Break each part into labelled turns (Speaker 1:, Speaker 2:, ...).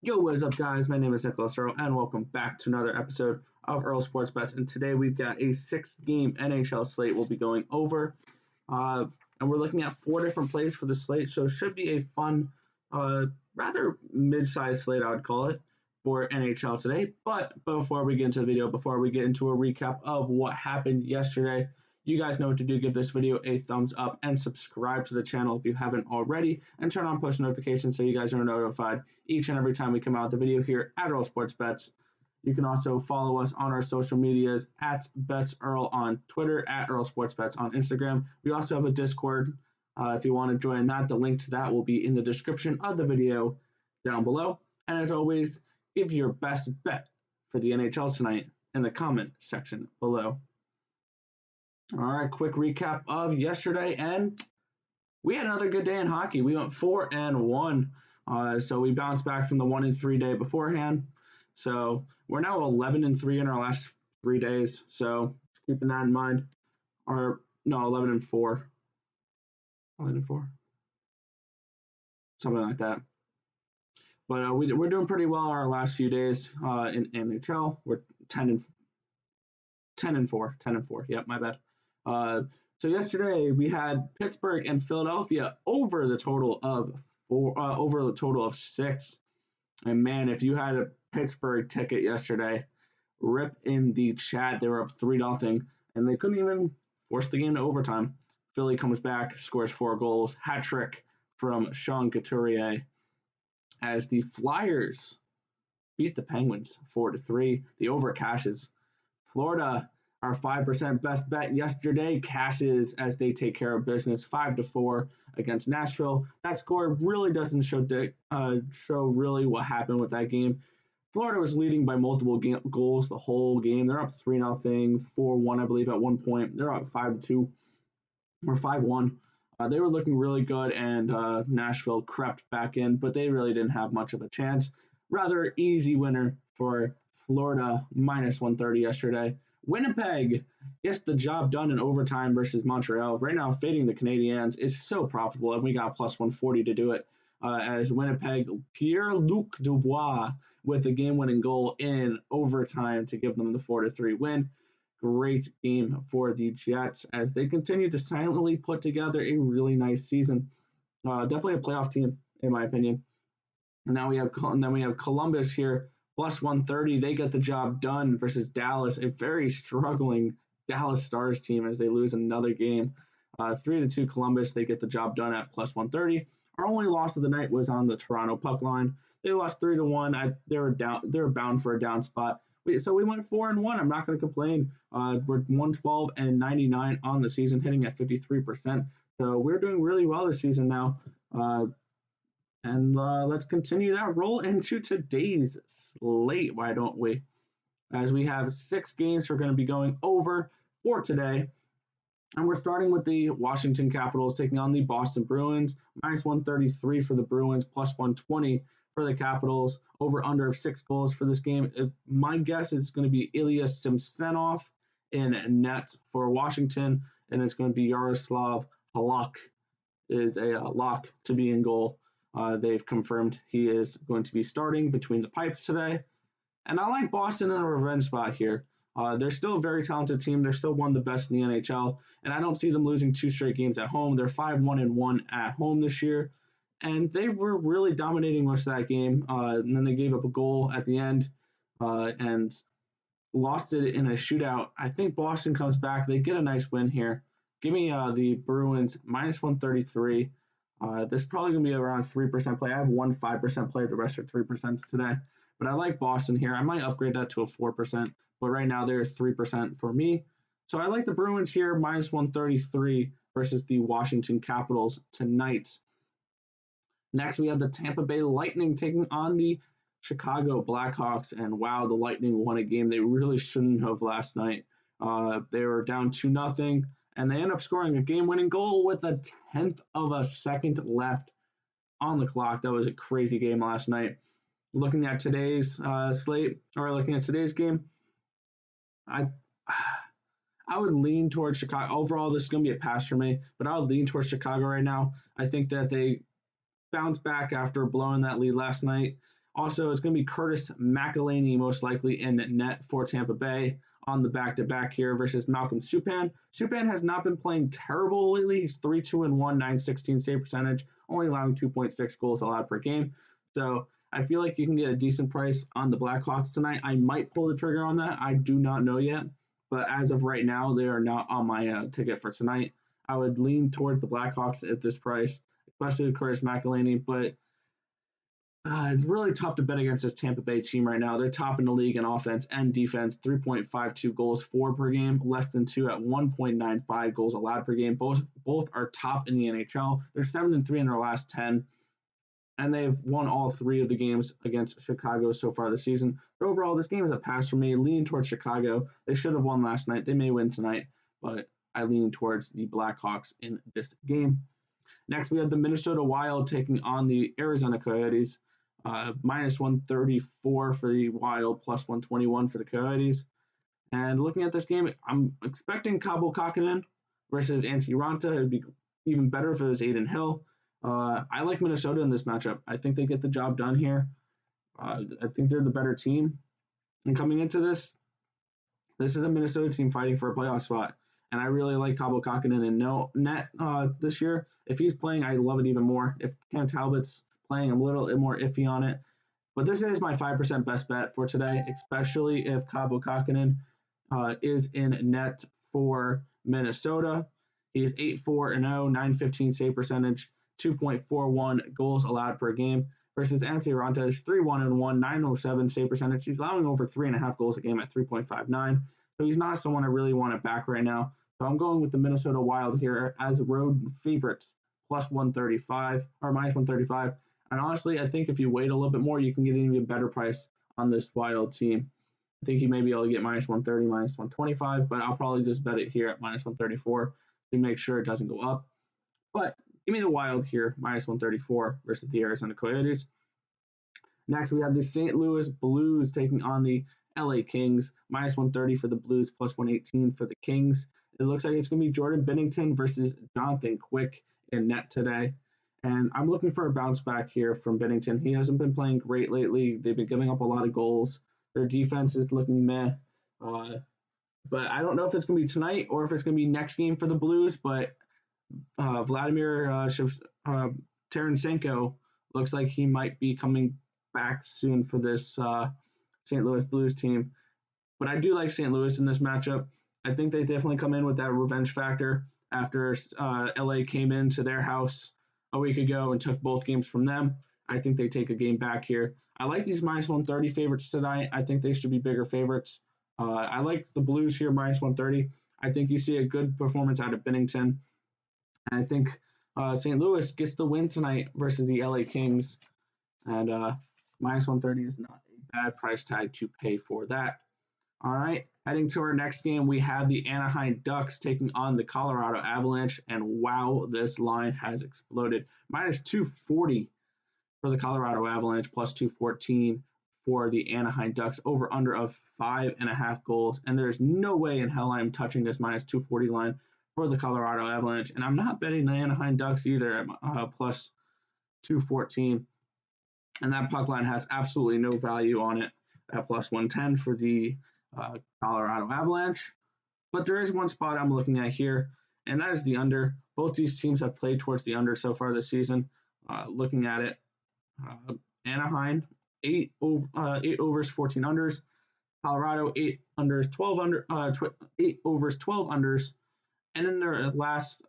Speaker 1: Yo, what is up, guys? My name is Nicholas Earl, and welcome back to another episode of Earl Sports Bets. And today we've got a 6-game NHL slate we'll be going over. And we're looking at 4 different plays for the slate, so it should be a fun, rather mid-sized slate, I would call it, for NHL today. But before we get into the video, before we get into a recap of what happened yesterday, you guys know what to do. Give this video a thumbs up and subscribe to the channel if you haven't already, and turn on push notifications so you guys are notified each and every time we come out with a video here at Earl Sports Bets. You can also follow us on our social medias at BetsEarl on Twitter, at Earl Sports Bets on Instagram. We also have a Discord. If you want to join that, the link to that will be in the description of the video down below. And as always, give your best bet for the NHL tonight in the comment section below. All right, quick recap of yesterday, and we had another good day in hockey. We went 4-1, so we bounced back from the 1-3 day beforehand. So we're now 11-3 in our last 3 days. So keeping that in mind, 11-4, 11-4, something like that. But we're doing pretty well our last few days in NHL. We're 10-4. Yep, my bad. So yesterday we had Pittsburgh and Philadelphia over the total of 6. And man, if you had a Pittsburgh ticket yesterday, rip in the chat. They were up 3-0, and they couldn't even force the game to overtime. Philly comes back, scores 4 goals, hat trick from Sean Couturier, as the Flyers beat the Penguins 4-3. The over cashes. Florida, our 5% best bet yesterday, cashes as they take care of business 5-4 against Nashville. That score really doesn't show really what happened with that game. Florida was leading by multiple goals the whole game. They're up 3-0, 4-1, I believe, at one point. They're up 5-2 or 5-1. They were looking really good, and Nashville crept back in, but they really didn't have much of a chance. Rather easy winner for Florida, minus 130 yesterday. Winnipeg gets the job done in overtime versus Montreal. Right now, fading the Canadiens is so profitable, and we got plus 140 to do it. As Winnipeg, Pierre-Luc Dubois with the game-winning goal in overtime to give them the 4-3 win. Great game for the Jets as they continue to silently put together a really nice season. Definitely a playoff team, in my opinion. And then we have Columbus here, plus 130. They get the job done versus Dallas, a very struggling Dallas Stars team as they lose another game. 3-2 Columbus. They get the job done at plus 130. Our only loss of the night was on the Toronto puck line. They lost 3-1. They were bound for a down spot. So we went 4-1. I'm not going to complain. We're 112-99 on the season, hitting at 53%. So we're doing really well this season now. And let's continue that roll into today's slate, why don't we? As we have 6 games we're going to be going over for today. And we're starting with the Washington Capitals taking on the Boston Bruins. Minus 133 for the Bruins, plus 120 for the Capitals. Over under of 6 goals for this game. My guess is going to be Ilya Samsonov in net for Washington. And it's going to be Yaroslav Halak is a lock to be in goal. They've confirmed he is going to be starting between the pipes today. And I like Boston in a revenge spot here. They're still a very talented team. They're still one of the best in the NHL. And I don't see them losing 2 straight games at home. They're 5-1-1 at home this year. And they were really dominating most of that game. And then they gave up a goal at the end and lost it in a shootout. I think Boston comes back. They get a nice win here. Give me the Bruins, minus 133. This is probably going to be around 3% play. I have 5% play. The rest are 3% today. But I like Boston here. I might upgrade that to a 4%. But right now, they're 3% for me. So I like the Bruins here, minus 133 versus the Washington Capitals tonight. Next, we have the Tampa Bay Lightning taking on the Chicago Blackhawks. And wow, the Lightning won a game they really shouldn't have last night. They were down 2-0. And they end up scoring a game-winning goal with a 10th of a second left on the clock. That was a crazy game last night. Looking at today's slate, or looking at today's game, I would lean towards Chicago. Overall, this is going to be a pass for me, but I would lean towards Chicago right now. I think that they bounce back after blowing that lead last night. Also, it's going to be Curtis McElhinney most likely in net for Tampa Bay on the back-to-back here versus Malcolm Subban. Subban has not been playing terrible lately. He's 3-2-1, 916 save percentage, only allowing 2.6 goals allowed per game. So I feel like you can get a decent price on the Blackhawks tonight. I might pull the trigger on that. I do not know yet. But as of right now, they are not on my ticket for tonight. I would lean towards the Blackhawks at this price, especially with Curtis McElhinney. But it's really tough to bet against this Tampa Bay team right now. They're top in the league in offense and defense, 3.52 goals for per game, less than 2 at 1.95 goals allowed per game. Both are top in the NHL. They're 7-3 in their last 10, and they've won all 3 of the games against Chicago so far this season. But overall, this game is a pass for me. Lean towards Chicago. They should have won last night. They may win tonight, but I lean towards the Blackhawks in this game. Next, we have the Minnesota Wild taking on the Arizona Coyotes. Minus 134 for the Wild, plus 121 for the Coyotes. And looking at this game, I'm expecting Kaapo Kähkönen versus Antti Raanta. It would be even better if it was Adin Hill. I like Minnesota in this matchup. I think they get the job done here. I think they're the better team. And coming into this is a Minnesota team fighting for a playoff spot. And I really like Kaapo Kähkönen in net this year. If he's playing, I love it even more. If Cam Talbot's playing, I'm a little more iffy on it. But this is my 5% best bet for today, especially if Kaapo Kähkönen is in net for Minnesota. He's 8-4-0, 915 save percentage, 2.41 goals allowed per game, versus Antti Raanta is 3-1-1, 907 save percentage. He's allowing over 3.5 goals a game at 3.59. So he's not someone I really want to back right now. So I'm going with the Minnesota Wild here as road favorites, plus 135 or minus 135. And honestly, I think if you wait a little bit more, you can get an even better price on this Wild team. I think you may be able to get minus 130, minus 125, but I'll probably just bet it here at minus 134 to make sure it doesn't go up. But give me the Wild here, minus 134 versus the Arizona Coyotes. Next, we have the St. Louis Blues taking on the LA Kings, minus 130 for the Blues, plus 118 for the Kings. It looks like it's going to be Jordan Binnington versus Jonathan Quick in net today. And I'm looking for a bounce back here from Binnington. He hasn't been playing great lately. They've been giving up a lot of goals. Their defense is looking meh. But I don't know if it's going to be tonight or if it's going to be next game for the Blues. But Vladimir Tarasenko looks like he might be coming back soon for this St. Louis Blues team. But I do like St. Louis in this matchup. I think they definitely come in with that revenge factor after LA came into their house a week ago and took both games from them. I think they take a game back here. I like these minus 130 favorites tonight. I think they should be bigger favorites. I like the Blues here, minus 130. I think you see a good performance out of Binnington. And I think St. Louis gets the win tonight versus the LA Kings. And minus 130 is not a bad price tag to pay for that. All right, heading to our next game, we have the Anaheim Ducks taking on the Colorado Avalanche, and wow, this line has exploded. Minus 240 for the Colorado Avalanche, plus 214 for the Anaheim Ducks, over under of 5.5 goals, and there's no way in hell I'm touching this minus 240 line for the Colorado Avalanche, and I'm not betting the Anaheim Ducks either at plus 214, and that puck line has absolutely no value on it at plus 110 for the Colorado Avalanche. But there is one spot I'm looking at here, and that is the under. Both these teams have played towards the under so far this season. Looking at it, Anaheim, 8 overs, 14 unders. Colorado, 8 unders, 8 overs, 12 unders. And in their last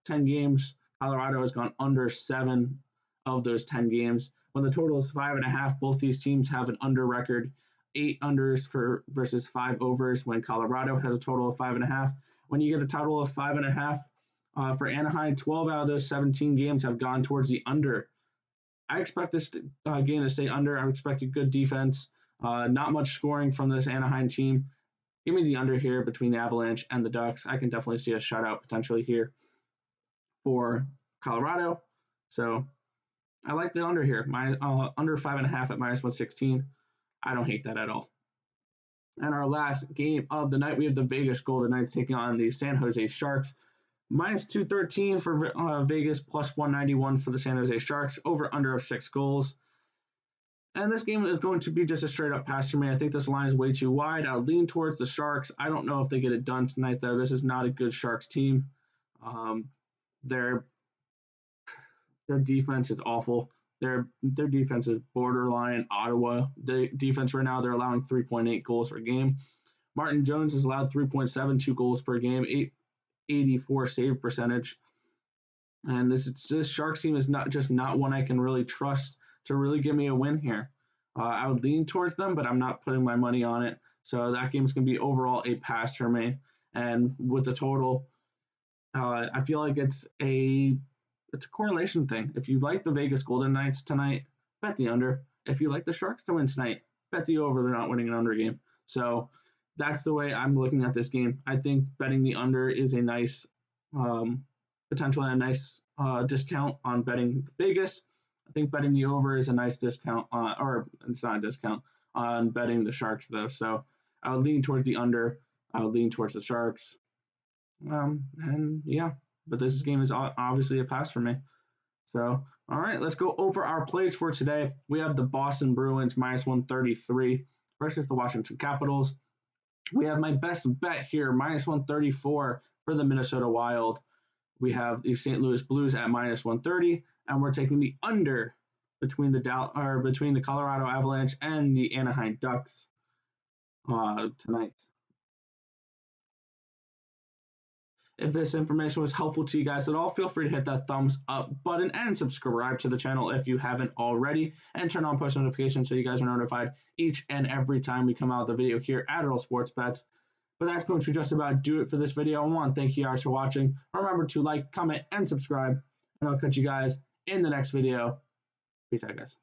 Speaker 1: 10 games, Colorado has gone under 7 of those 10 games. When the total is 5.5, both these teams have an under record. 8 unders versus 5 overs when Colorado has a total of 5.5. When you get a total of 5.5 for Anaheim, 12 out of those 17 games have gone towards the under. I expect this game to stay under. I expect a good defense. Not much scoring from this Anaheim team. Give me the under here between the Avalanche and the Ducks. I can definitely see a shutout potentially here for Colorado. So I like the under here. Under 5.5 at minus 116. I don't hate that at all. And our last game of the night, we have the Vegas Golden Knights taking on the San Jose Sharks. Minus 213 for Vegas, plus 191 for the San Jose Sharks, over under of 6 goals. And this game is going to be just a straight up pass for me. I think this line is way too wide. I'll lean towards the Sharks. I don't know if they get it done tonight, though. This is not a good Sharks team. Um, their their defense is awful. Their defense is borderline Ottawa. The defense right now, they're allowing 3.8 goals per game. Martin Jones has allowed 3.72 goals per game, 884 save percentage. And this Sharks team is not one I can really trust to really give me a win here. I would lean towards them, but I'm not putting my money on it. So that game is going to be overall a pass for me. And with the total, I feel like it's a correlation thing. If you like the Vegas Golden Knights tonight, bet the under. If you like the Sharks to win tonight, bet the over. They're not winning an under game. So that's the way I'm looking at this game. I think betting the under is a nice potentially a nice discount on betting Vegas. I think betting the over is a nice discount, or it's not a discount on betting the Sharks, though. So I would lean towards the under. I would lean towards the Sharks. And yeah, but this game is obviously a pass for me. So, all right, let's go over our plays for today. We have the Boston Bruins minus 133 versus the Washington Capitals. We have my best bet here, minus 134 for the Minnesota Wild. We have the St. Louis Blues at minus 130, and we're taking the under between the Colorado Avalanche and the Anaheim Ducks tonight. If this information was helpful to you guys at all, feel free to hit that thumbs up button and subscribe to the channel if you haven't already, and turn on post notifications so you guys are notified each and every time we come out with a video here at All Sports Bets. But that's going to just about do it for this video. I want to thank you guys for watching. Remember to like, comment, and subscribe, and I'll catch you guys in the next video. Peace out, guys.